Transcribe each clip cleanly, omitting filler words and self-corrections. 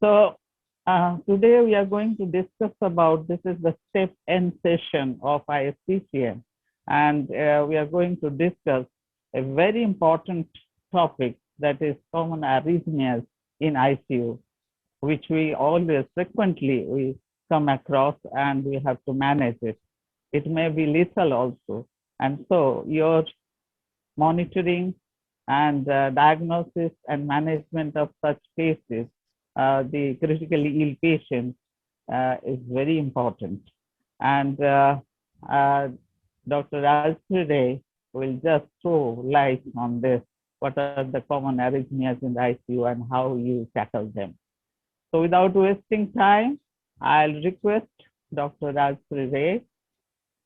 So today we are going to discuss about, this is the step N session of ISTCM, and we are going to discuss a very important topic, that is common arrhythmias in ICU, which we always frequently we come across and we have to manage it. It may be lethal also. And so your monitoring and diagnosis and management of such cases, the critically ill patient, is very important. And Dr. Alfrede will just throw light on this. What are the common arrhythmias in the ICU and how you tackle them? So without wasting time, I'll request Dr. Alfrede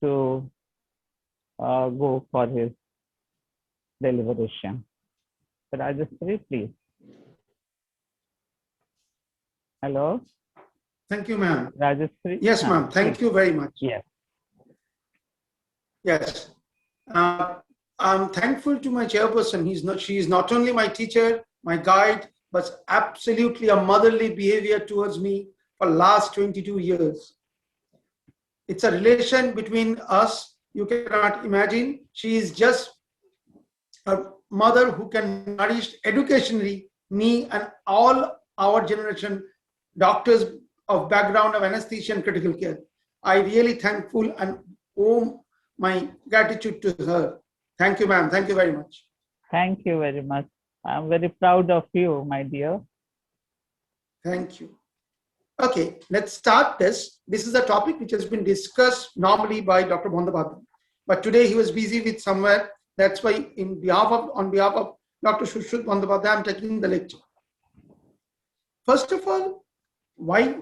to go for his deliberation. Rajashree, please. Hello. Thank you, ma'am. Rajashree? Yes, ma'am. Thank you very much. Yes. Yes. I'm thankful to my chairperson. She is not only my teacher, my guide, but absolutely a motherly behavior towards me for last 22 years. It's a relation between us. You cannot imagine. She is just a mother who can nourish educationally me and all our generation doctors of background of anesthesia and critical care. I really thankful and owe my gratitude to her. Thank you, ma'am. Thank you very much. Thank you very much. I'm very proud of you, my dear. Thank you. Okay, let's start this. This is a topic which has been discussed normally by Dr. Bandabhadram, but today he was busy with somewhere. That's why on behalf of Dr. Shushruth Bandabhadram, I'm taking the lecture. First of all, why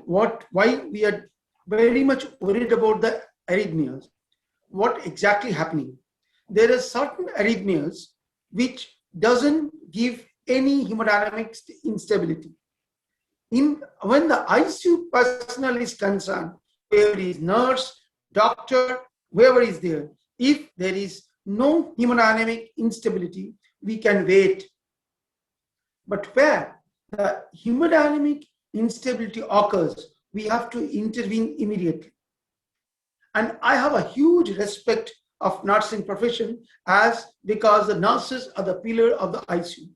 we are very much worried about the arrhythmias? What exactly happening? There are certain arrhythmias which doesn't give any hemodynamic instability. When the ICU personnel is concerned, whoever is nurse, doctor, whoever is there, if there is no hemodynamic instability, we can wait. But where the hemodynamic instability occurs, we have to intervene immediately. And I have a huge respect of nursing profession because the nurses are the pillar of the ICU.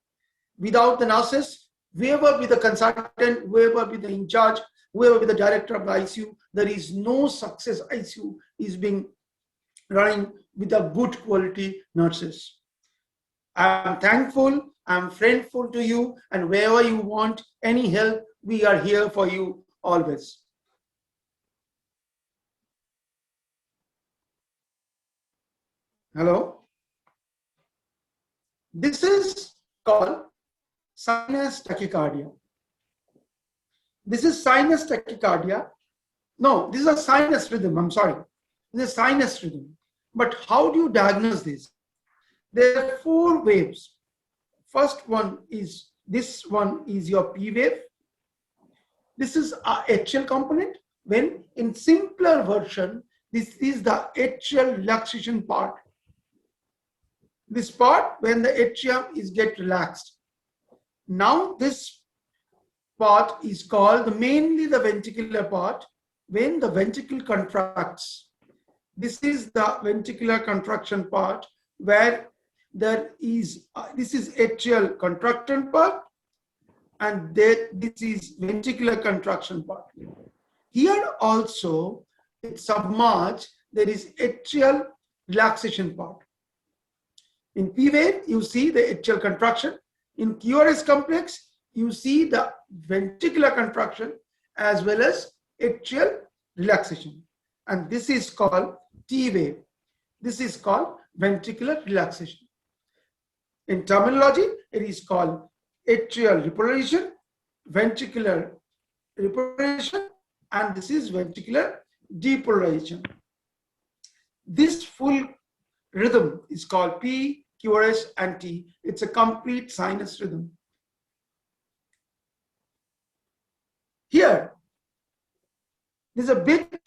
Without the nurses, whoever be the consultant, whoever be the in charge, whoever be the director of the ICU, there is no success. ICU is being running with a good quality nurses. I'm thankful, I'm friendful to you, and wherever you want any help, we are here for you always. Hello. This is called sinus tachycardia. This is sinus tachycardia. No, this is a sinus rhythm. I'm sorry. This is sinus rhythm. But how do you diagnose this? There are 4 waves. First one is, this one is your P wave. This is a atrial component. When in simpler version, this is the atrial relaxation part. This part when the atrium is get relaxed. Now this part is called mainly the ventricular part when the ventricle contracts. This is the ventricular contraction part where there is, this is atrial contraction part and this is ventricular contraction part. Here also, it's submerged, there is atrial relaxation part. In P wave, you see the atrial contraction. In QRS complex, you see the ventricular contraction as well as atrial relaxation. And this is called T wave. This is called ventricular relaxation. In terminology, it is called atrial repolarization, ventricular repolarization, and this is ventricular depolarization. This full rhythm is called P, QRS, and T. It's a complete sinus rhythm. Here, there's a bit,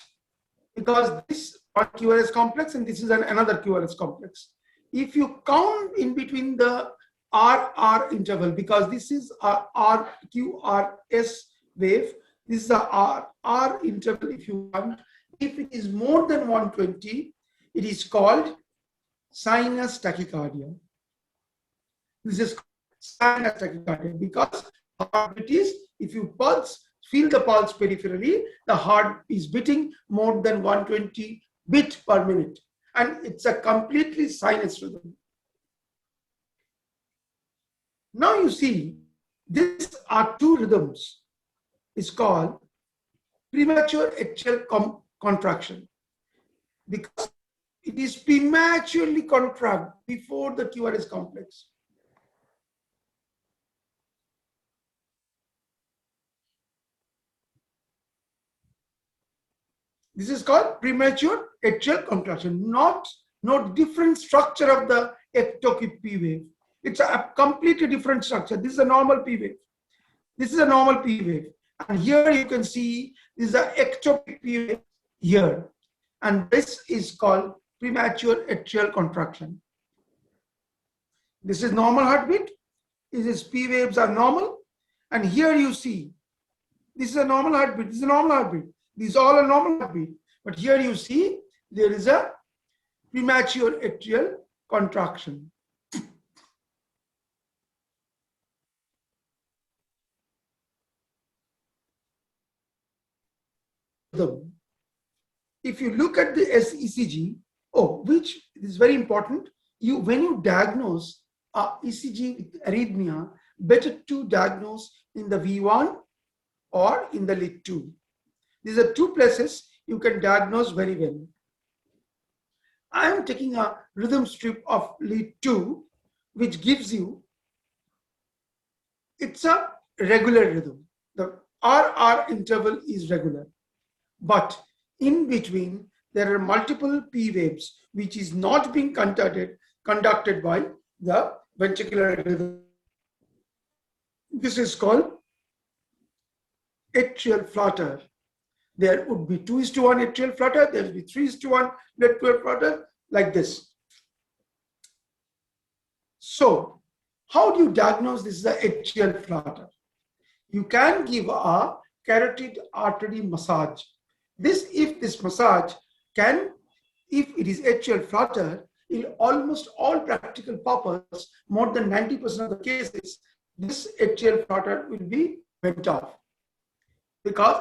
because this one QRS complex and this is another QRS complex. If you count in between the RR interval, because this is a RQRS wave. This is the R interval if you want. If it is more than 120, it is called sinus tachycardia. This is sinus tachycardia because heartbeat is, if you feel the pulse peripherally, the heart is beating more than 120 beat per minute. And it's a completely sinus rhythm. Now you see, these are two rhythms. It's called premature atrial contraction because it is prematurely contract before the QRS complex. This is called premature atrial contraction, not different structure of the ectopic P wave. It's a completely different structure. This is a normal P wave. This is a normal P wave. And here you can see this is an ectopic P wave here. And this is called premature atrial contraction. This is normal heartbeat. This is P waves are normal. And here you see, this is a normal heartbeat. This is a normal heartbeat. These all are normal heartbeat. But here you see there is a premature atrial contraction. If you look at the ECG, which is very important, when you diagnose ECG with arrhythmia, better to diagnose in the V1 or in the lead 2. These are two places you can diagnose very well. I am taking a rhythm strip of lead 2, which gives you, it's a regular rhythm. The RR interval is regular. But in between, there are multiple P waves, which is not being conducted by the ventricular rhythm. This is called atrial flutter. There would be 2:1 atrial flutter, there will be 3:1 atrial flutter, like this. So, how do you diagnose this is an atrial flutter? You can give a carotid artery massage. If this massage can, if it is atrial flutter, in almost all practical purpose, more than 90% of the cases, this atrial flutter will be went off.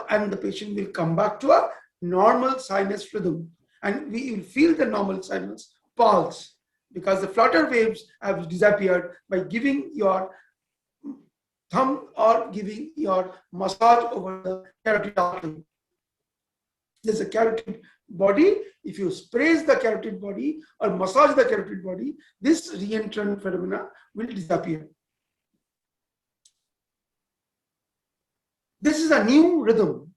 And the patient will come back to a normal sinus rhythm, and we will feel the normal sinus pulse because the flutter waves have disappeared by giving your thumb or giving your massage over the carotid artery. There's a carotid body. If you sprays the carotid body or massage the carotid body, this reentrant phenomena will disappear. This is a new rhythm.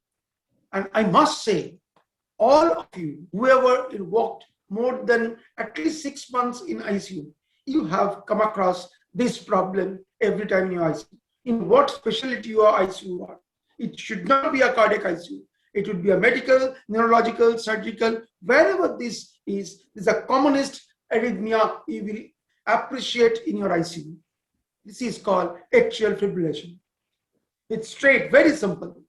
And I must say, all of you, whoever worked more than at least 6 months in ICU, you have come across this problem every time in your ICU. In what specialty your ICU are. It should not be a cardiac ICU. It would be a medical, neurological, surgical, wherever this is a commonest arrhythmia you will appreciate in your ICU. This is called atrial fibrillation. It's straight, very simple.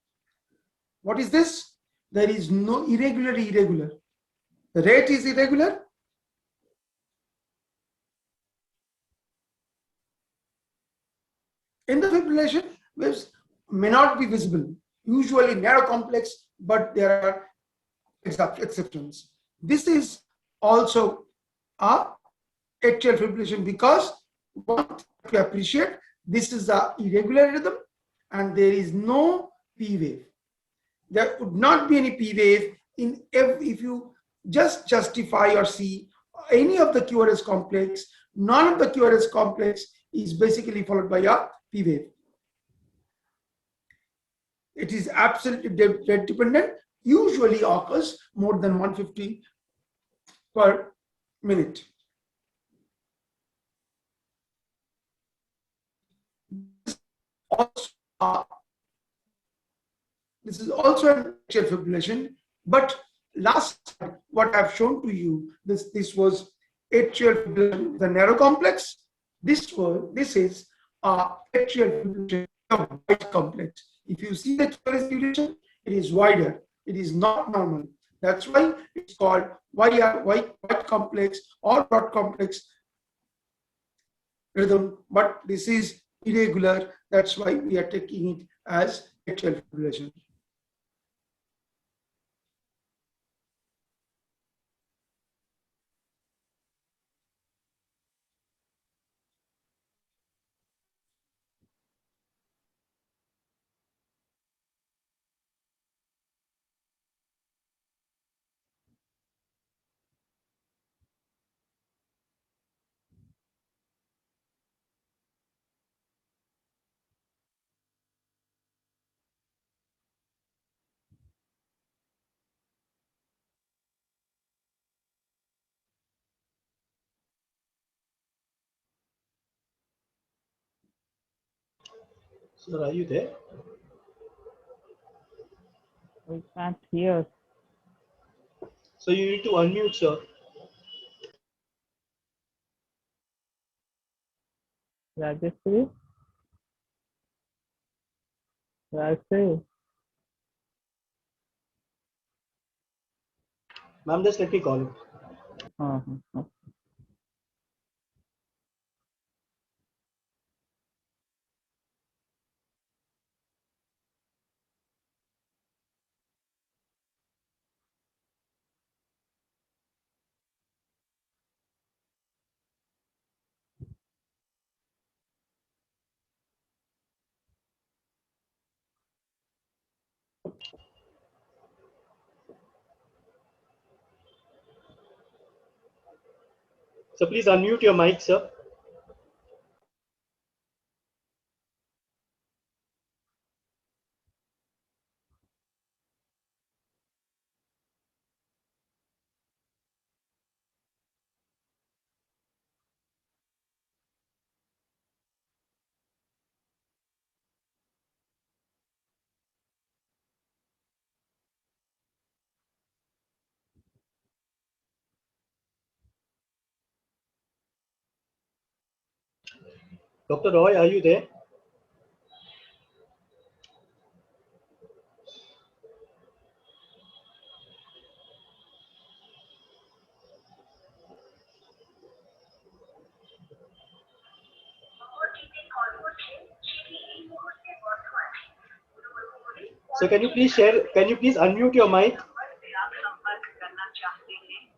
What is this? There is no irregular. The rate is irregular. Endofibrillation waves may not be visible, usually narrow complex, but there are exceptions. This is also a atrial fibrillation because one to appreciate this is a irregular rhythm and there is no P wave. There would not be any P wave if you just justify or see any of the QRS complex. None of the QRS complex is basically followed by a P wave. It is absolutely rate dependent, usually occurs more than 150 per minute. This is also an atrial fibrillation, but last what I've shown to you, this was atrial fibrillation, the narrow complex. This is atrial fibrillation of wide complex. If you see the QRS duration, it is wider. It is not normal. That's why it's called white complex or dot complex rhythm, but this is irregular. That's why we are taking it as atrial fibrillation. Sir, are you there? We can't hear. So you need to unmute, sir. Rajeshri? Rajeshri? Ma'am, just let me call him. Uh-huh. So please unmute your mic, sir. Dr. Roy, are you there? So can you please share? Can you please unmute your mic?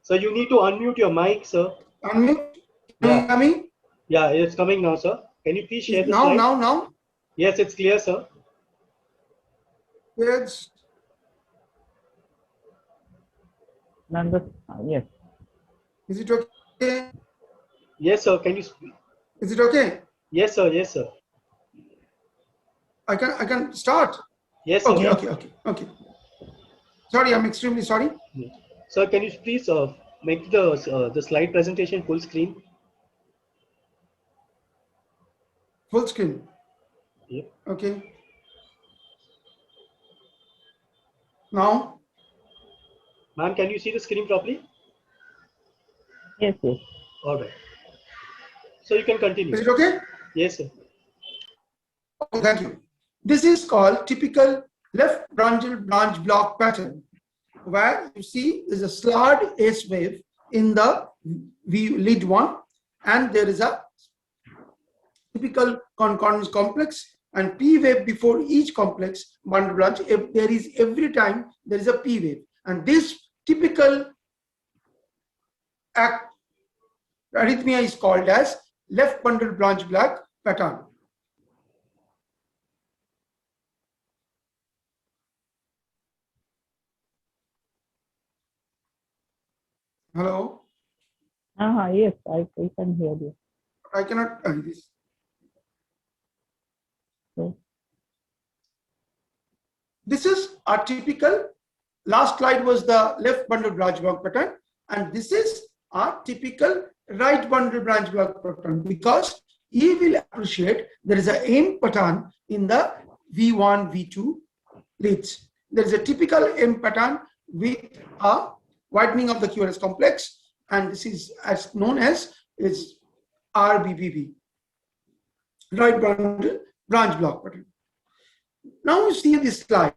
So you need to unmute your mic, sir. Unmute. Yeah. Coming? Yeah, it's coming now, sir. Can you please share the Now, slide? now. Yes, it's clear, sir. Yes. Yes. Is it okay? Yes, sir. Can you? Is it okay? Yes, sir. Yes, sir. I can start. Yes, sir. Okay. Sorry, I'm extremely sorry. Sir, can you please make the slide presentation full screen? Full screen. Yep. Okay. Now. Ma'am, can you see the screen properly? Yes. All right. So you can continue. Is it okay? Yes, sir. Okay, thank you. This is called typical left branchial branch block pattern, where you see is a slurred S wave in the V lead one, and there is a typical concordance complex and P wave before each complex bundle branch. If there is every time there is a P wave, and this typical arrhythmia is called as left bundle branch block pattern. Hello? Yes, I can hear you. I cannot this. Okay. This is a typical, last slide was the left bundle branch block pattern, and this is a typical right bundle branch block pattern, because you will appreciate there is a M pattern in the V1, V2 leads. There is a typical M pattern with a widening of the QRS complex, and this is as known as is RBBB, right bundle branch block pattern. Now you see this slide.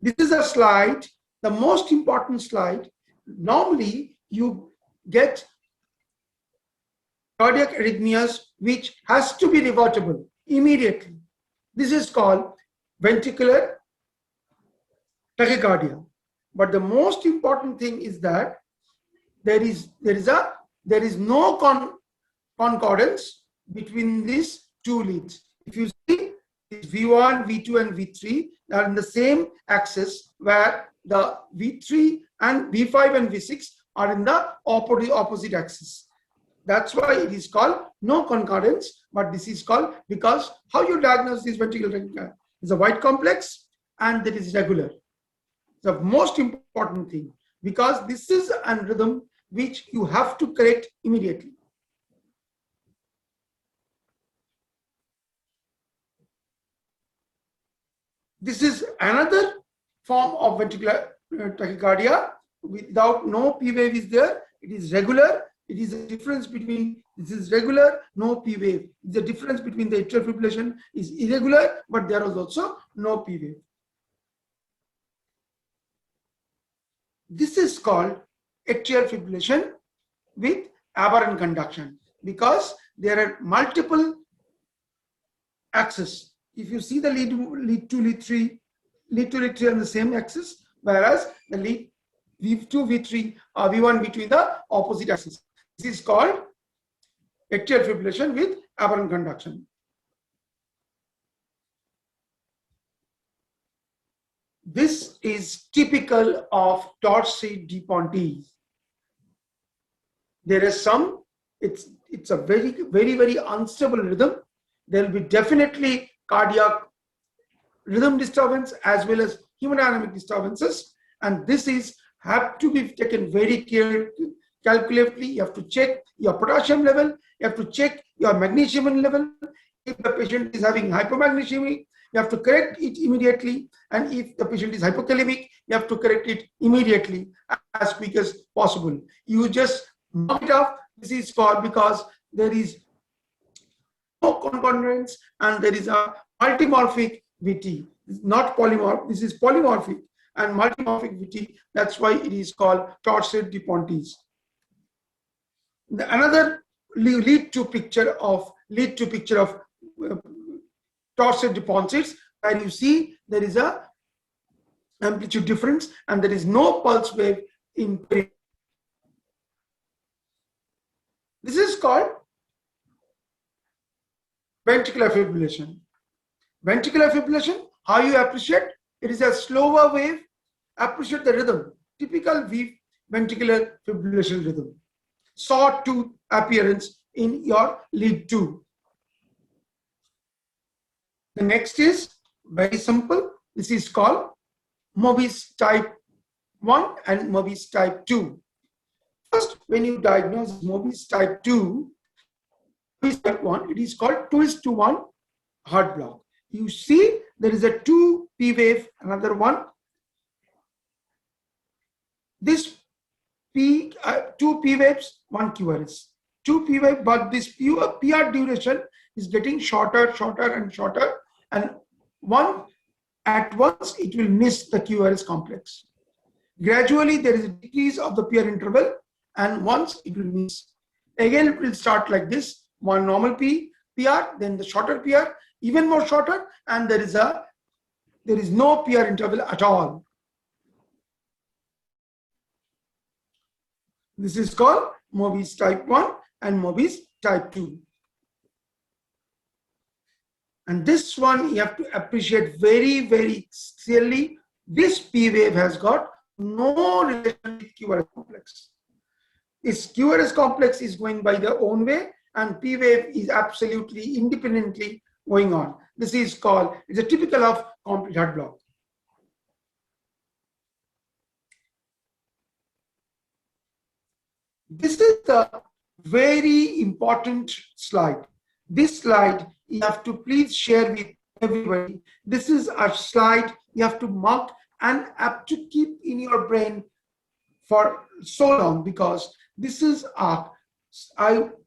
This is a slide, the most important slide. Normally, you get cardiac arrhythmias which has to be revertible immediately. This is called ventricular tachycardia. But the most important thing is that there is no concordance between these two leads. If you see, V1, V2, and V3 are in the same axis, where the V3 and V5 and V6 are in the opposite axis. That's why it is called no concordance, but this is called, because how you diagnose this ventricular tachycardia is a white complex and that is regular. The most important thing, because this is a rhythm which you have to correct immediately. This is another form of ventricular tachycardia. Without no P wave is there. It is regular. It is a difference between, this is regular, no P wave. The difference between the atrial fibrillation is irregular, but there is also no P wave. This is called atrial fibrillation with aberrant conduction, because there are multiple axes. If you see the lead 2, lead 3 on the same axis, whereas the lead V2, V3, V1, V2 in the opposite axis. This is called atrial fibrillation with aberrant conduction. This is typical of Torsades de Pointes. There is some, it's a very, very, very unstable rhythm. There will be definitely cardiac rhythm disturbance as well as hemodynamic disturbances, and this is have to be taken very calculatively. You have to check your potassium level, you have to check your magnesium level. If the patient is having hypomagnesemia, you have to correct it immediately, and if the patient is hypokalemic, you have to correct it immediately as quick as possible. You just mark it off. This is called, because there is no concordance and there is a multimorphic VT. It's not polymorphic. This is polymorphic and multimorphic VT. That's why it is called Torsades de Pointes. Another lead to picture of Torsades de Pointes, where you see there is a amplitude difference and there is no pulse wave in period. This is called ventricular fibrillation. Ventricular fibrillation, how you appreciate? It is a slower wave. Appreciate the rhythm. Typical ventricular fibrillation rhythm. Sawtooth appearance in your lead 2. The next is very simple. This is called Mobitz type 1 and Mobitz type 2. First, when you diagnose Mobitz type 2, Mobitz type 1, it is called 2:1 heart block. You see there is a 2 P wave, another one. This 2 P waves, 1 QRS. 2 P wave, but this PR duration is getting shorter and shorter, and at once it will miss the QRS complex. Gradually there is a decrease of the PR interval, and once it will miss. Again it will start like this, one normal PR, then the shorter PR, even more shorter, and there is no PR interval at all. This is called Mobitz type 1 and Mobitz type 2. And this one you have to appreciate very, very clearly. This P wave has got no relation with QRS complex. Its QRS complex is going by their own way, and P wave is absolutely independently going on. This is called, it's a typical of complete heart block. This is the very important slide. This slide you have to please share with everybody. This is a slide you have to mark and have to keep in your brain for so long, because this is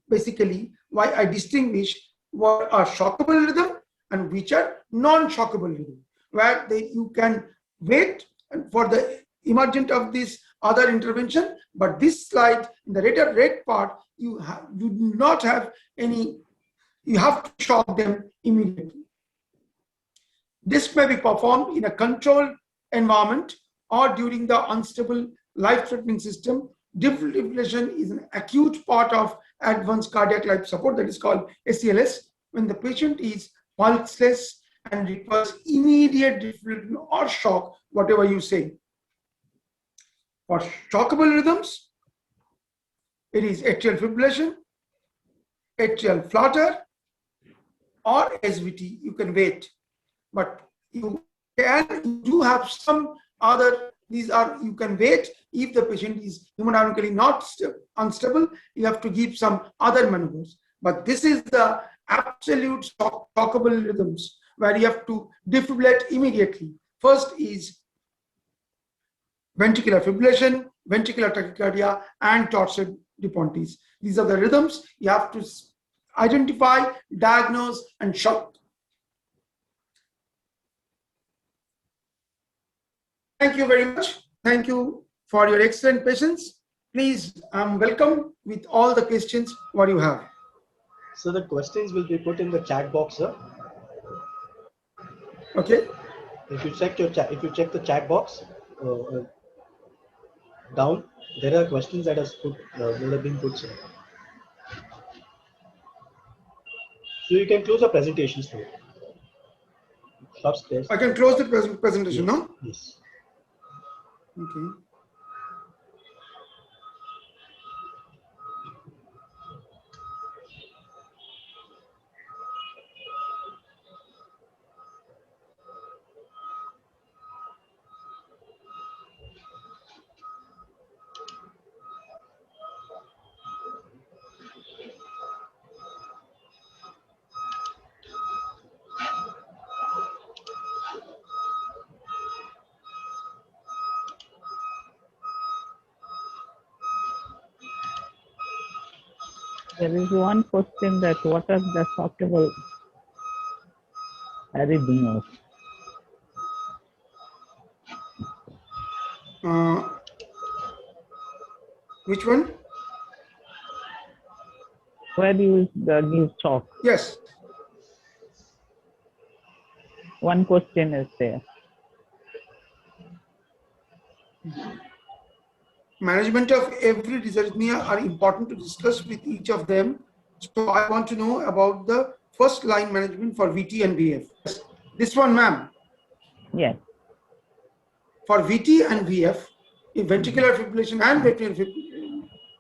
basically why I distinguish what are shockable rhythm and which are non-shockable rhythm. where you can wait for the emergent of this other intervention. But this slide, in the red part, you do not have any, you have to shock them immediately. This may be performed in a controlled environment or during the unstable life-threatening system. Defibrillation is an acute part of advanced cardiac life support, that is called ACLS, when the patient is pulseless and requires immediate defibrillation or shock, whatever you say. For shockable rhythms, it is atrial fibrillation, atrial flutter, or SVT. You can wait, but you do have some other. These are, you can wait if the patient is hemodynamically not unstable. You have to give some other maneuvers. But this is the absolute shockable rhythms where you have to defibrillate immediately. First is ventricular fibrillation, ventricular tachycardia, and torsade de Pontis. These are the rhythms you have to identify, diagnose, and shock. Thank you very much. Thank you for your excellent patience. Please, welcome with all the questions what you have. So the questions will be put in the chat box, sir. Okay. If you check your chat, if you check the chat box down, there are questions that have been put, sir. So you can close the presentation, sir. I can close the presentation, yes. No? Yes. Okay. There is one question that what are the shockable arrhythmias? Which one? Where do you give shock? Yes. One question is there. Management of every dysarrhythmia are important to discuss with each of them. So I want to know about the first line management for VT and VF. This one, ma'am. Yes. For VT and VF, if ventricular fibrillation and ventricular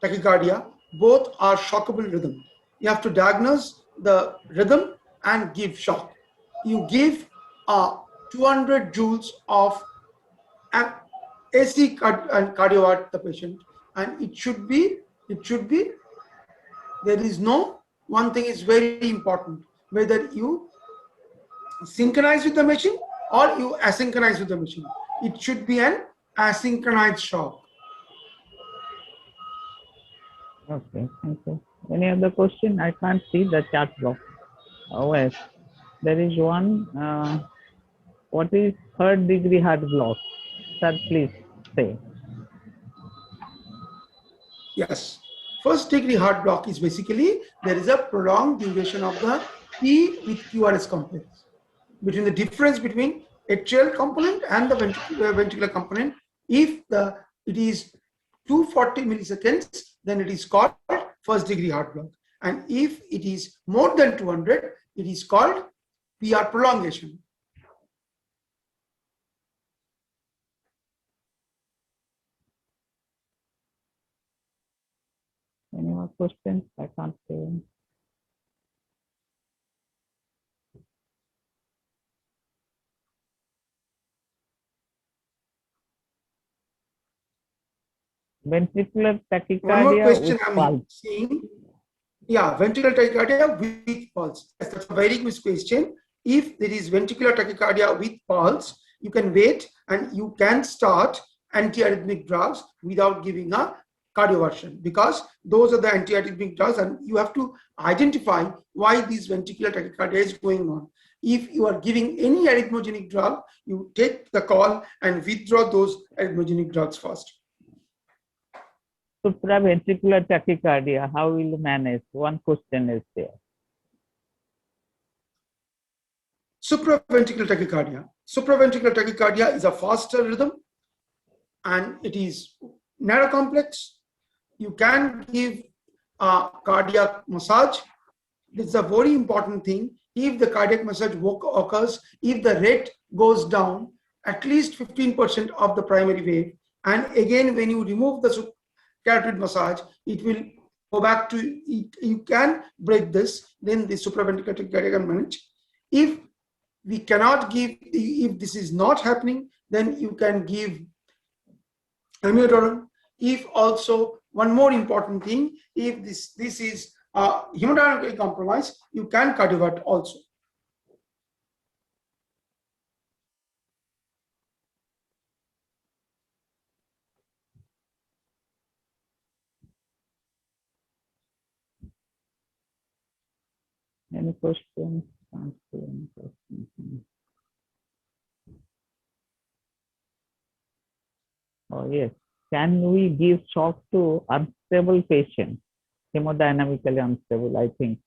tachycardia, both are shockable rhythm. You have to diagnose the rhythm and give shock. You give 200 joules of AC cardioverter the patient, and it should be, there is no, one thing is very important, whether you synchronize with the machine or you asynchronize with the machine. It should be an asynchronized shock. Okay, thank you. Any other question? I can't see the chat box. Oh, yes. There is one. What is third degree heart block? Sir, please say. Yes. First degree heart block is basically there is a prolonged duration of the P with QRS complex. Between the difference between atrial component and the ventricular component, if it is 240 milliseconds, then it is called first degree heart block. And if it is more than 200, it is called PR prolongation. Any more questions? I can't say. Ventricular tachycardia. One more question with I'm pulse. seeing. Yeah, ventricular tachycardia with pulse. Yes, that's a very good question. If there is ventricular tachycardia with pulse, you can wait and you can start antiarrhythmic drugs without giving a cardioversion, because those are the antiarrhythmic drugs and you have to identify why this ventricular tachycardia is going on. if you are giving any arrhythmogenic drug, you take the call and withdraw those arrhythmogenic drugs first. Supraventricular tachycardia, how will you manage? One question is there. Supraventricular tachycardia. Supraventricular tachycardia is a faster rhythm and it is narrow complex. You can give a cardiac massage. This is a very important thing. If the cardiac massage occurs, if the rate goes down at least 15% of the primary wave, and again when you remove the carotid massage, it will go back to it. You can break this, then the supraventricular tachycardia can manage. If we cannot give, if this is not happening, then you can give amiodarone. If also, one more important thing, if this is hemodynamically compromised, you can cardiovert also. Any questions? Oh yes. Can we give shock to unstable patients? Hemodynamically unstable, I think.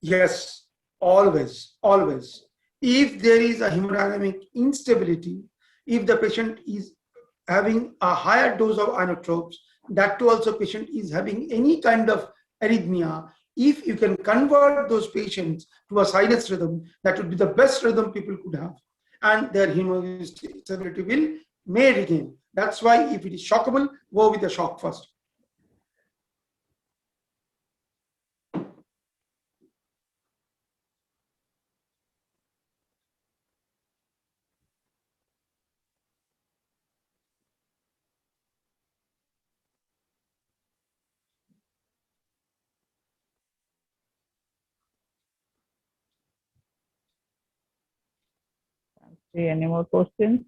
Yes, always, always. If there is a hemodynamic instability, if the patient is having a higher dose of inotropes, that too also patient is having any kind of arrhythmia, if you can convert those patients to a sinus rhythm, that would be the best rhythm people could have, and their hemodynamic stability may regain. That's why if it is shockable, go with the shock first. Any more questions?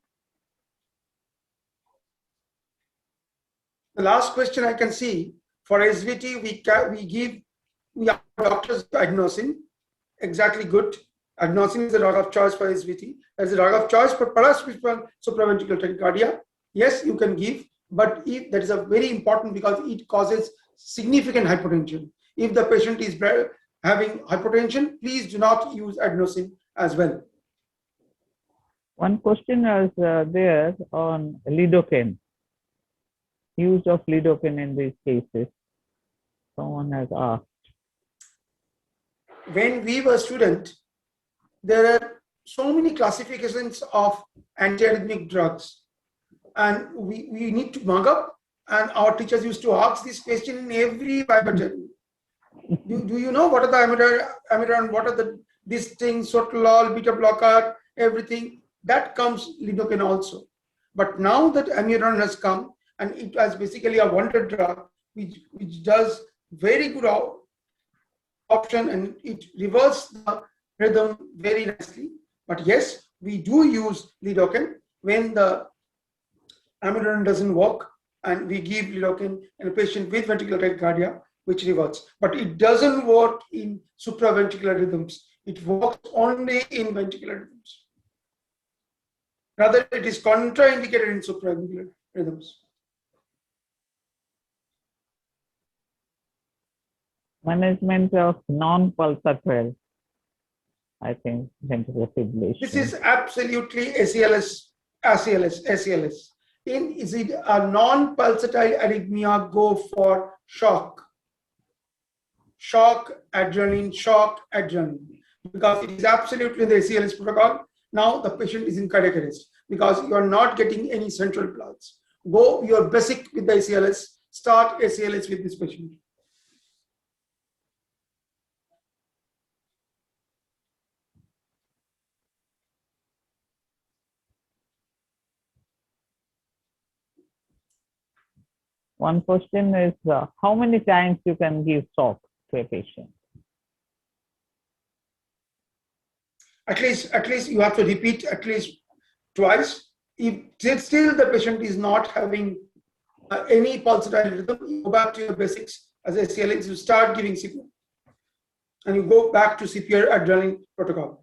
The last question I can see, for SVT, we are doctors adenosine, exactly good. Adenosine is a drug of choice for SVT. As a drug of choice for paracetamol supraventricular tachycardia, yes, you can give, but if that is a very important because it causes significant hypotension. If the patient is having hypotension, please do not use adenosine as well. One question is there on lidocaine. Use of lidocaine in these cases. Someone has asked. When we were students, there are so many classifications of antiarrhythmic drugs, and we need to mug up, and our teachers used to ask this question in every Bible. Do you know what are the amiodarone, what are these things, sotalol, beta blocker, everything? That comes lidocaine also. But now that amiodarone has come, and it has basically a wonder drug, which does very good option, and it reverses the rhythm very nicely. But yes, we do use lidocaine when the amiodarone doesn't work, and we give lidocaine in a patient with ventricular tachycardia, which reverts. But it doesn't work in supraventricular rhythms. It works only in ventricular rhythms. Rather, it is contraindicated in supraventricular rhythms. Management of non-pulsatile, I think, ventricular fibrillation. This is absolutely ACLS. Is it a non-pulsatile arrhythmia, go for shock. Shock, adrenaline, because it is absolutely the ACLS protocol. Now the patient is in cardiac arrest because you are not getting any central pulse. Go your basic with the ACLS, start ACLS with this patient. One question is how many times you can give shock to a patient? At least you have to repeat at least twice. If still the patient is not having any pulsatile rhythm, you go back to your basics as ACLS, you start giving signal. and you go back to CPR adrenaline protocol.